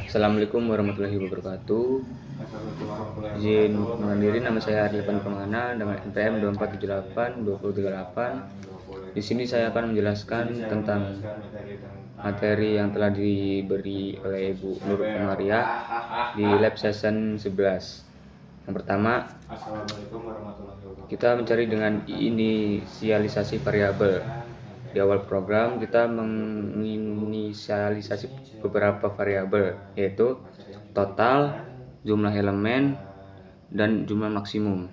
Assalamualaikum warahmatullahi wabarakatuh. Izin mengenalkan diri, nama saya Arifan Pemangana dengan NPM 2478238. Di sini saya akan menjelaskan tentang materi yang telah diberi oleh Ibu Nur Maria di lab session 11. Yang pertama, kita mencari dengan inisialisasi variabel. Di awal program kita menginisialisasi beberapa variabel, yaitu total, jumlah elemen, dan jumlah maksimum.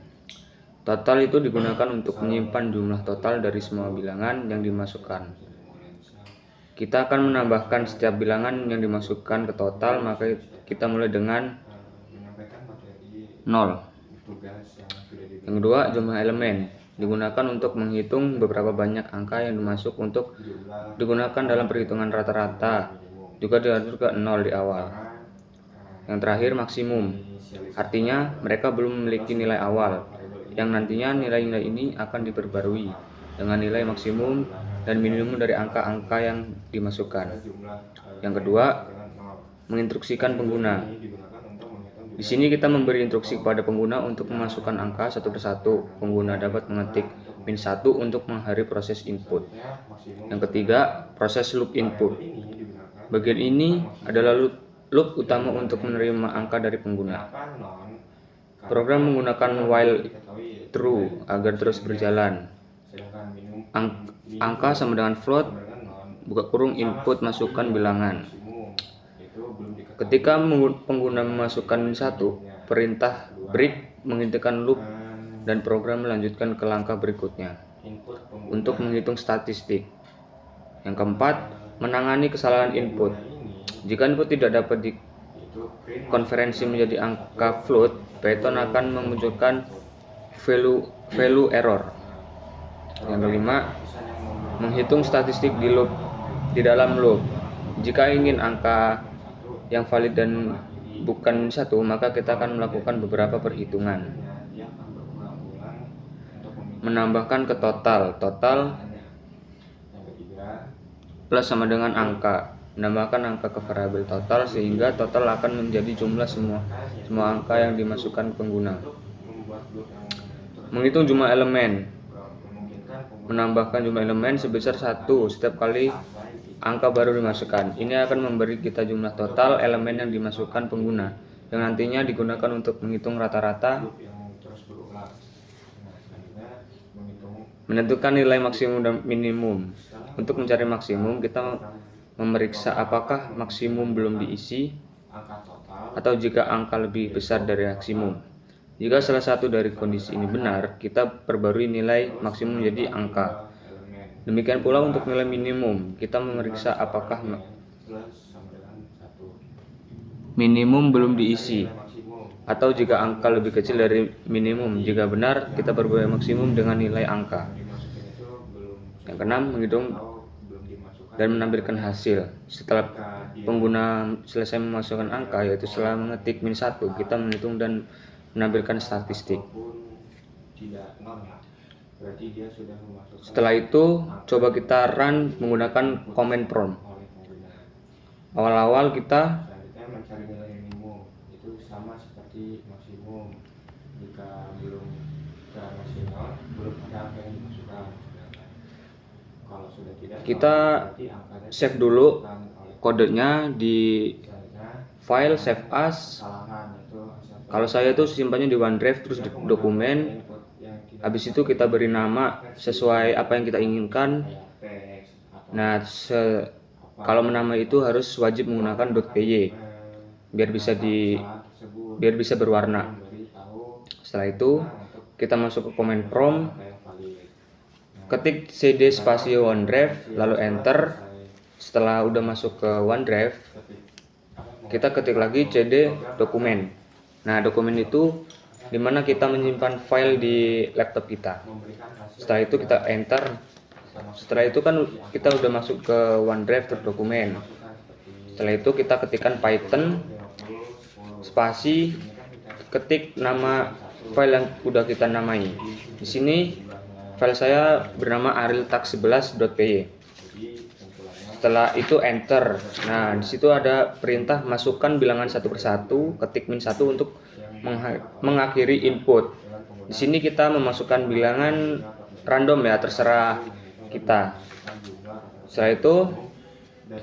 Total itu digunakan untuk menyimpan jumlah total dari semua bilangan yang dimasukkan. Kita akan menambahkan setiap bilangan yang dimasukkan ke total, maka kita mulai dengan 0. Yang kedua, jumlah elemen digunakan untuk menghitung beberapa banyak angka yang dimasuk untuk digunakan dalam perhitungan rata-rata, juga diatur ke 0 di awal. Yang terakhir, maksimum, artinya mereka belum memiliki nilai awal, yang nantinya nilai-nilai ini akan diperbarui dengan nilai maksimum dan minimum dari angka-angka yang dimasukkan. Yang kedua, menginstruksikan pengguna. Di sini kita memberi instruksi kepada pengguna untuk memasukkan angka satu persatu. Pengguna dapat mengetik -1 untuk mengakhiri proses input. Yang ketiga, proses loop input. Bagian ini adalah loop utama untuk menerima angka dari pengguna. Program menggunakan while true agar terus berjalan. Angka sama dengan float, buka kurung input masukkan bilangan. Ketika pengguna memasukkan 1, perintah break menghentikan loop dan program melanjutkan ke langkah berikutnya untuk menghitung statistik. Yang keempat, menangani kesalahan input. Jika input tidak dapat dikonversi menjadi angka float, Python akan memunculkan value error. Yang kelima, menghitung statistik di dalam loop. Jika ingin angka yang valid dan bukan 1, maka kita akan melakukan beberapa perhitungan. Menambahkan ke total plus sama dengan angka. Menambahkan angka ke variabel total sehingga total akan menjadi jumlah semua angka yang dimasukkan pengguna. Menghitung jumlah elemen. Menambahkan jumlah elemen sebesar 1 setiap kali angka baru dimasukkan. Ini akan memberi kita jumlah total elemen yang dimasukkan pengguna, yang nantinya digunakan untuk menghitung rata-rata, menentukan nilai maksimum dan minimum. Untuk mencari maksimum, kita memeriksa apakah maksimum belum diisi, atau jika angka lebih besar dari maksimum. Jika salah satu dari kondisi ini benar, kita perbarui nilai maksimum menjadi angka. Demikian pula untuk nilai minimum, kita memeriksa apakah minimum belum diisi, atau jika angka lebih kecil dari minimum. Jika benar, kita perbarui maksimum dengan nilai angka. Yang keenam, menghitung dan menampilkan hasil. Setelah pengguna selesai memasukkan angka, yaitu setelah mengetik -1, kita menghitung dan menampilkan statistik. Setelah itu, coba kita run menggunakan command prompt. Awal-awal kita mencari nilai minimum itu sama seperti maksimum. Jika belum ke maksimal, belum ada angka yang dimasukkan. Kalau sudah tidak, kita save dulu kodenya di file save as. Kalau saya itu simpannya di OneDrive terus di dokumen. Habis itu kita beri nama sesuai apa yang kita inginkan. Nah, kalau menama itu harus wajib menggunakan .py biar bisa berwarna. Setelah itu kita masuk ke command prompt, ketik cd spasi OneDrive lalu enter. Setelah udah masuk ke OneDrive, kita ketik lagi cd dokumen. Nah, dokumen itu dimana kita menyimpan file di laptop kita. Setelah itu kita enter. Setelah itu kan kita udah masuk ke OneDrive terus dokumen. Setelah itu kita ketikkan Python spasi, ketik nama file yang udah kita namai. Di sini file saya bernama ariltax11.py. Setelah itu enter. Nah, di situ ada perintah masukkan bilangan satu persatu, ketik min 1 untuk mengakhiri input. Di sini kita memasukkan bilangan random ya, terserah kita. Setelah itu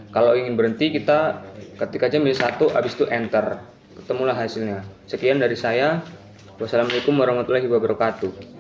kalau ingin berhenti kita ketik aja min 1 habis itu enter. Ketemulah hasilnya. Sekian dari saya. Wassalamualaikum warahmatullahi wabarakatuh.